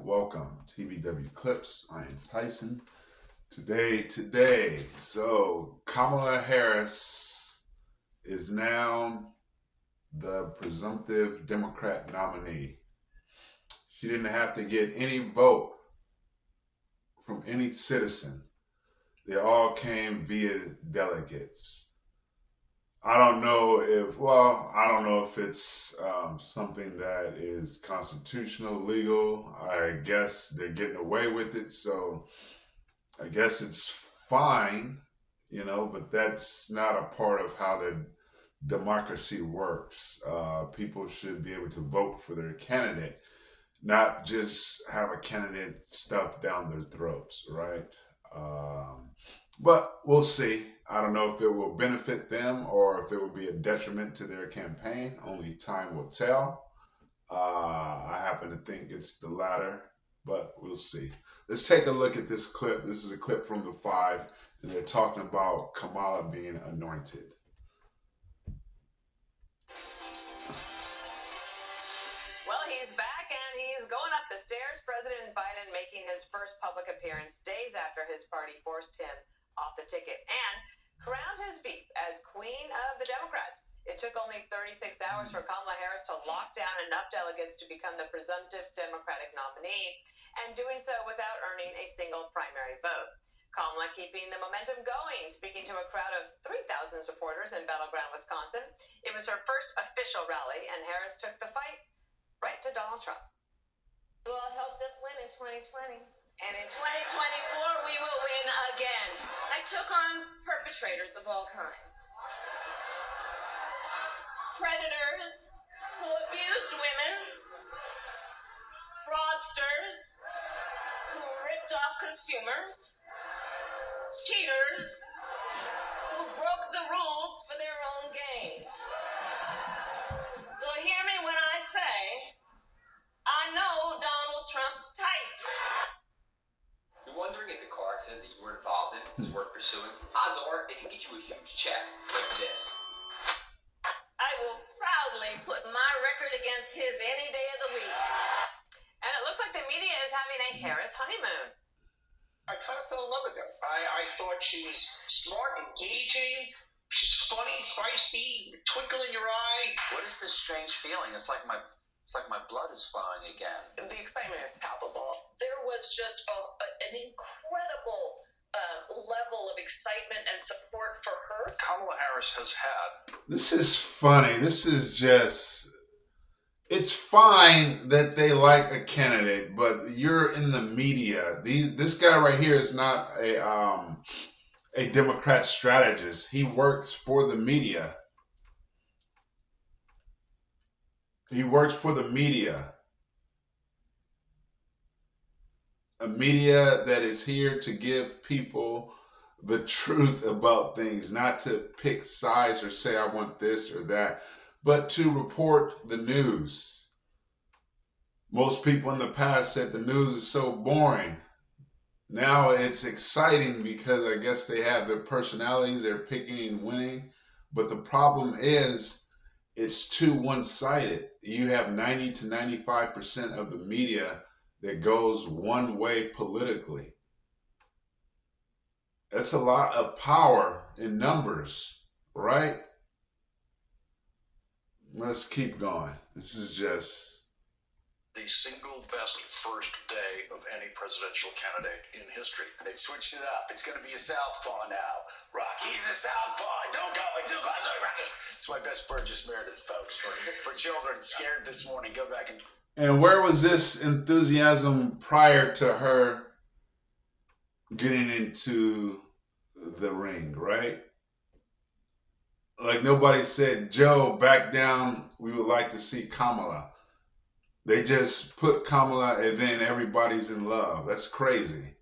Welcome. TBW Clips. I am Tyson. So Kamala Harris is now the presumptive Democrat nominee. She didn't have to get any vote from any citizen. They all came via delegates. I don't know if it's something that is constitutional, legal. I guess they're getting away with it, so I guess it's fine, but that's not a part of how the democracy works. People should be able to vote for their candidate, not just have a candidate stuffed down their throats, right? Um, but we'll see. I don't know if it will benefit them or if it will be a detriment to their campaign. Only time will tell. I happen to think it's the latter, but we'll see. Let's take a look at this clip. This is a clip from the Five, and they're talking about Kamala being anointed. Well, he's back and he's going up the stairs. President Biden making his first public appearance days after his party forced him off the ticket and crowned his beat as queen of the Democrats. It took only 36 hours for Kamala Harris to lock down enough delegates to become the presumptive Democratic nominee, and doing so without earning a single primary vote. Kamala keeping the momentum going, speaking to a crowd of 3,000 supporters in battleground Wisconsin. It was her first official rally, and Harris took the fight right to Donald Trump. You all helped us win in 2020. And in 2024, we will win again. I took on perpetrators of all kinds. Predators who abused women, fraudsters who ripped off consumers, cheaters who broke the rules for their own gain. So hear me when I say, I know Donald Trump's type. You're wondering if the car accident that you were involved in is worth pursuing? Odds are it can get you a huge check like this. I will proudly put my record against his any day of the week. And it looks like the media is having a Harris honeymoon. I kind of fell in love with her. I thought she was smart, engaging. She's funny, feisty, twinkle in your eye. What is this strange feeling? It's like my blood is flowing again. The excitement is palpable. There was just an incredible level of excitement and support for her. Kamala Harris has had. This is funny. It's fine that they like a candidate, but you're in the media. This guy right here is not a Democrat strategist. He works for the media. He works for the media. A media that is here to give people the truth about things, not to pick sides or say I want this or that, but to report the news. Most people in the past said the news is so boring. Now it's exciting because I guess they have their personalities, they're picking and winning. But the problem is it's too one-sided. You have 90 to 95% of the media that goes one way politically. That's a lot of power in numbers, right? Let's keep going. This is just The single best first day of any presidential candidate in history. They've switched it up. It's going to be a southpaw now. Rocky's a southpaw. Don't go too close to Rocky. It's my best Burgess Meredith, folks. For children scared this morning, go back and... And where was this enthusiasm prior to her getting into the ring, right? Like nobody said, Joe, back down. We would like to see Kamala. They just put Kamala and then everybody's in love. That's crazy.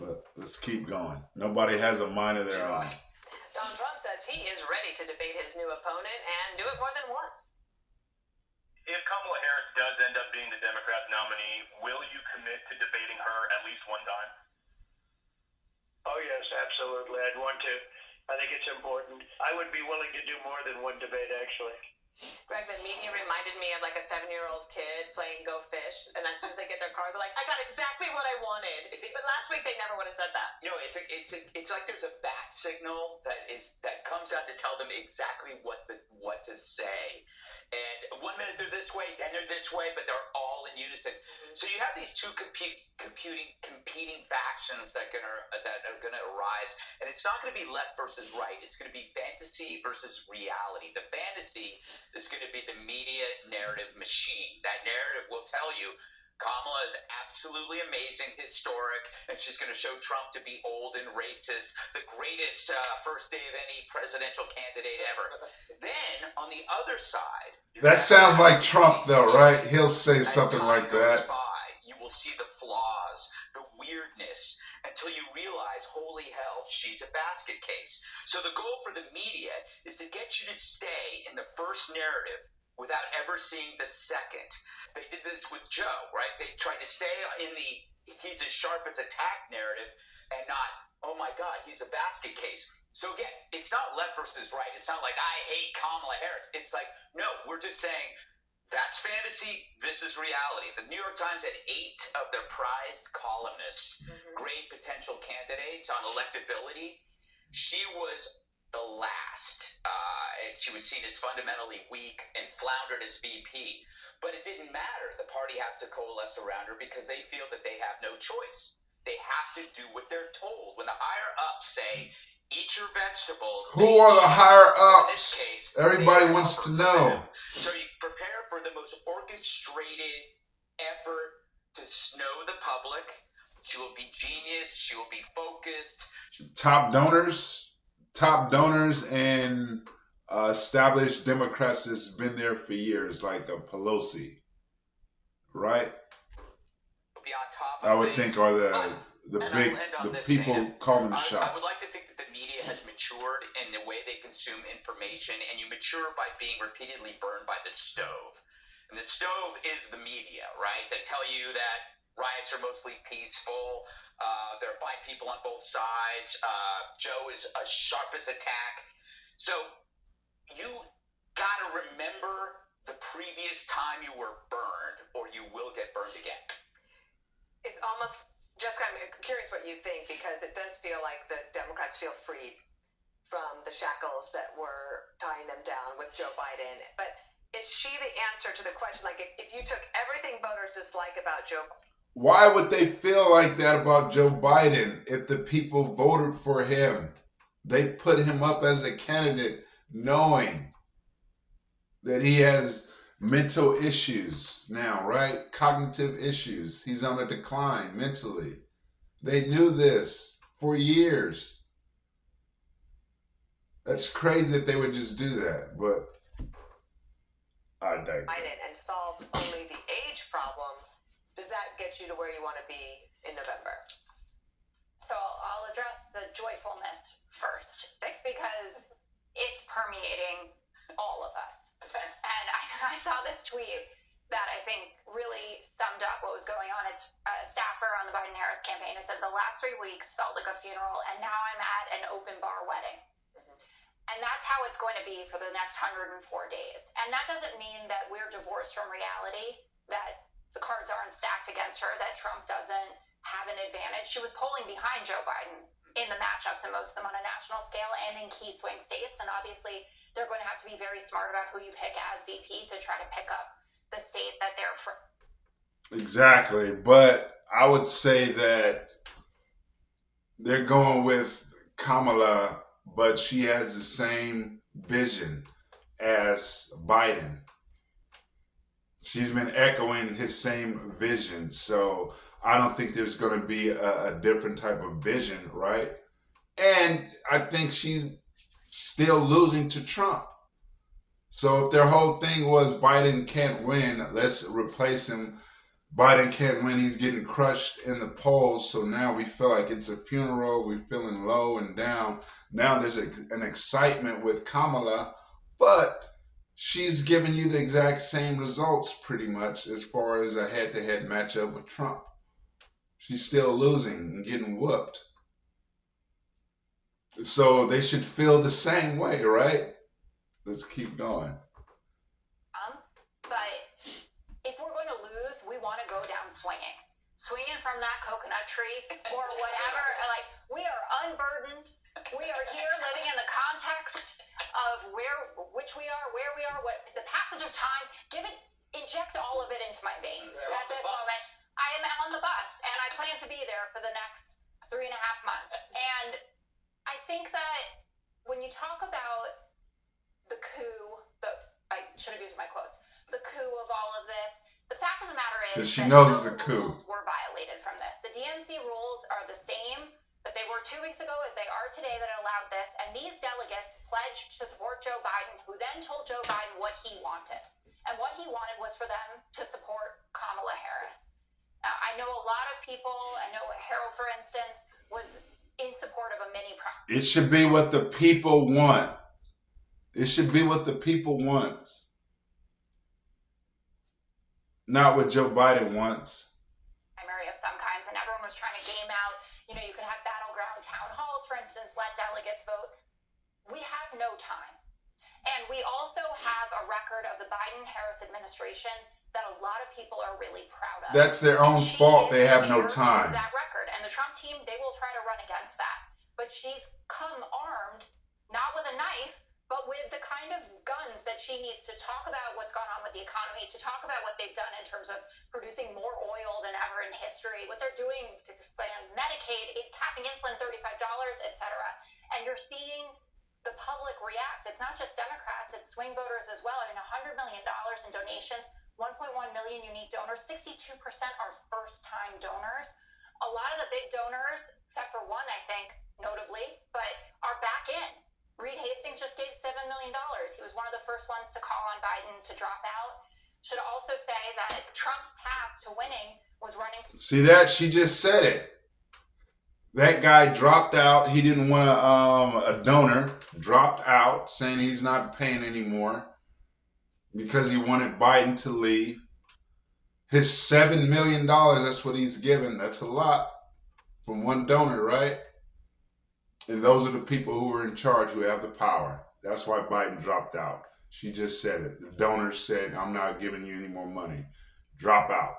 But let's keep going. Nobody has a mind of their own. Donald Trump says he is ready to debate his new opponent and do it more than once. If Kamala Harris does end up being the Democrat nominee, will you commit to debating her at least one time? Oh, yes, absolutely. I'd want to. I think it's important. I would be willing to do more than one debate, actually. Greg, the media reminded me of like a 7-year-old kid playing Go Fish, and as soon as they get their car, they're like, "I got exactly what I wanted." But last week they never would have said that. No, it's like there's a bat signal that comes out to tell them exactly what to say. And 1 minute they're this way, then they're this way, but they're all in unison. So you have these two competing factions that are gonna arise, and it's not going to be left versus right. It's going to be fantasy versus reality. The fantasy is going to be the media narrative machine. That narrative will tell you Kamala is absolutely amazing, historic, and she's going to show Trump to be old and racist, the greatest first day of any presidential candidate ever. Then, on the other side... That sounds like Trump, though, right? He'll say something like that. You will see the flaws, the weirdness, until you realize, holy hell, she's a basket case. So the goal for the media is to get you to stay in the first narrative without ever seeing the second. They did this with Joe, right? They tried to stay in the he's as sharp as a tack narrative and not, oh my God, he's a basket case. So again, it's not left versus right. It's not like I hate Kamala Harris. It's like, no, we're just saying that's fantasy. This is reality. The New York Times had 8 of their prized columnists, great potential candidates on electability. She was the last. And she was seen as fundamentally weak and floundered as VP. But it didn't matter. The party has to coalesce around her because they feel that they have no choice. They have to do what they're told. When the higher ups say, eat your vegetables. Who are the higher ups? In this case, everybody wants to know. So you prepare for the most orchestrated effort to snow the public. She will be genius. She will be focused. Top donors and established Democrats that's been there for years, like a Pelosi, right? Be on top of I would things, think are the people calling the I would shots. like to think that the media has matured in the way they consume information, and you mature by being repeatedly burned by the stove. And the stove is the media, right? They tell you that riots are mostly peaceful. There are fine people on both sides. Joe is as sharp as a tack. So you got to remember the previous time you were burned, or you will get burned again. It's almost, Jessica, I'm curious what you think, because it does feel like the Democrats feel freed from the shackles that were tying them down with Joe Biden. But is she the answer to the question? Like, if you took everything voters dislike about Joe Biden, why would they feel like that about Joe Biden if the people voted for him? They put him up as a candidate knowing that he has mental issues now, right? Cognitive issues. He's on a decline mentally. They knew this for years. That's crazy that they would just do that, but I digress. Biden and solve only the age problem, does that get you to where you want to be in November? So I'll address the joyfulness first, because it's permeating all of us. And I saw this tweet that I think really summed up what was going on. It's a staffer on the Biden-Harris campaign who said, the last 3 weeks felt like a funeral, and now I'm at an open bar wedding. And that's how it's going to be for the next 104 days. And that doesn't mean that we're divorced from reality, that the cards aren't stacked against her, that Trump doesn't have an advantage. She was polling behind Joe Biden in the matchups, and most of them on a national scale and in key swing states. And obviously, they're going to have to be very smart about who you pick as VP to try to pick up the state that they're from. Exactly. But I would say that they're going with Kamala, but she has the same vision as Biden. She's been echoing his same vision. So I don't think there's going to be a different type of vision, right? And I think she's still losing to Trump. So if their whole thing was Biden can't win, let's replace him. Biden can't win. He's getting crushed in the polls. So now we feel like it's a funeral. We're feeling low and down. Now there's an excitement with Kamala, but she's giving you the exact same results pretty much as far as a head-to-head matchup with Trump. She's still losing and getting whooped. So they should feel the same way, right? Let's keep going. lose, we want to go down swinging from that coconut tree or whatever. Like, we are unburdened. We are here living in the context of which we are, where we are, what the passage of time. Inject all of it into my veins at this moment. I am on the bus, and I plan to be there for the next 3.5 months. And I think that when you talk about the coup, I should have used my quotes, the coup of all of this, the fact of the matter is she that knows it's a no coup. rules were violated from this. The DNC rules are the same that they were 2 weeks ago as they are today that allowed this. And these delegates pledged to support Joe Biden, who then told Joe Biden what he wanted. And what he wanted was for them to support Kamala Harris. Now, I know a lot of people, I know Harold, for instance, was in support of a mini primary. It should be what the people want. It should be what the people want. Not what Joe Biden wants. Primary of some kinds, and everyone was trying to game out, you could have battleground town halls, for instance, let delegates vote. We have no time. And we also have a record of the Biden-Harris administration that a lot of people are really proud of. That's their own fault. They have no time. That record. And the Trump team, they will try to run against that. But she's come armed, not with a knife, but with the kind of guns that she needs to talk about what's gone on with the economy, to talk about what they've done in terms of producing more oil than ever in history, what they're doing to expand Medicaid, capping insulin $35, etc. And you're seeing the public react. It's not just Democrats, it's swing voters as well. I mean, $100 million in donations, 1.1 million unique donors, 62% are first-time donors. A lot of the big donors, except for one, I think, notably, but are back in. Reed Hastings just gave $7 million. He was one of the first ones to call on Biden to drop out. Should also say that Trump's path to winning was running. See that? She just said it. That guy dropped out. He didn't want a donor. Dropped out, saying he's not paying anymore because he wanted Biden to leave. His $7 million, that's what he's given. That's a lot from one donor, right? And those are the people who are in charge, who have the power. That's why Biden dropped out. She just said it. The donor said, I'm not giving you any more money. Drop out.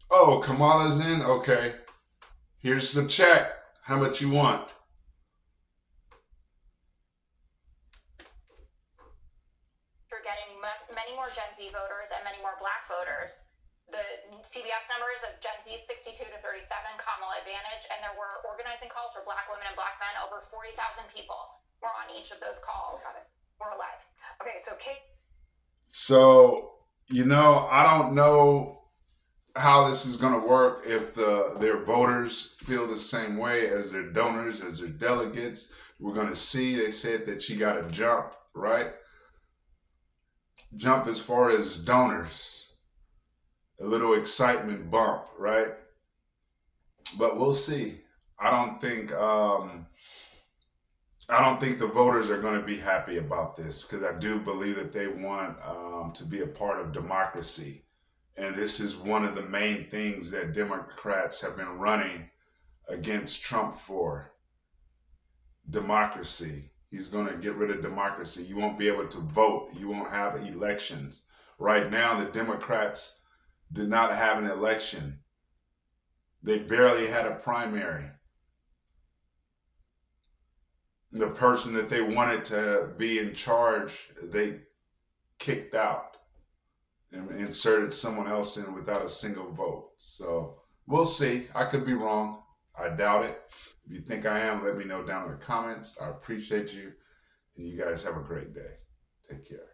Oh, Kamala's in? Okay. Here's the check. How much you want? We're getting many more Gen Z voters and many more Black voters. The CBS numbers of Gen Z 62 to 37, Kamala advantage, and there were organizing calls for Black women and Black men. Over 40,000 people were on each of those calls. Got it. We're alive. Okay, so Kate. So, I don't know how this is going to work if their voters feel the same way as their donors, as their delegates. We're going to see. They said that she got a jump, right? Jump as far as donors. A little excitement bump, right? But we'll see. I don't think the voters are going to be happy about this, because I do believe that they want to be a part of democracy. And this is one of the main things that Democrats have been running against Trump for. Democracy. He's going to get rid of democracy. You won't be able to vote. You won't have elections. Right now, the Democrats did not have an election. They barely had a primary. The person that they wanted to be in charge, they kicked out and inserted someone else in without a single vote. So we'll see. I could be wrong. I doubt it. If you think I am, let me know down in the comments. I appreciate you. And you guys have a great day. Take care.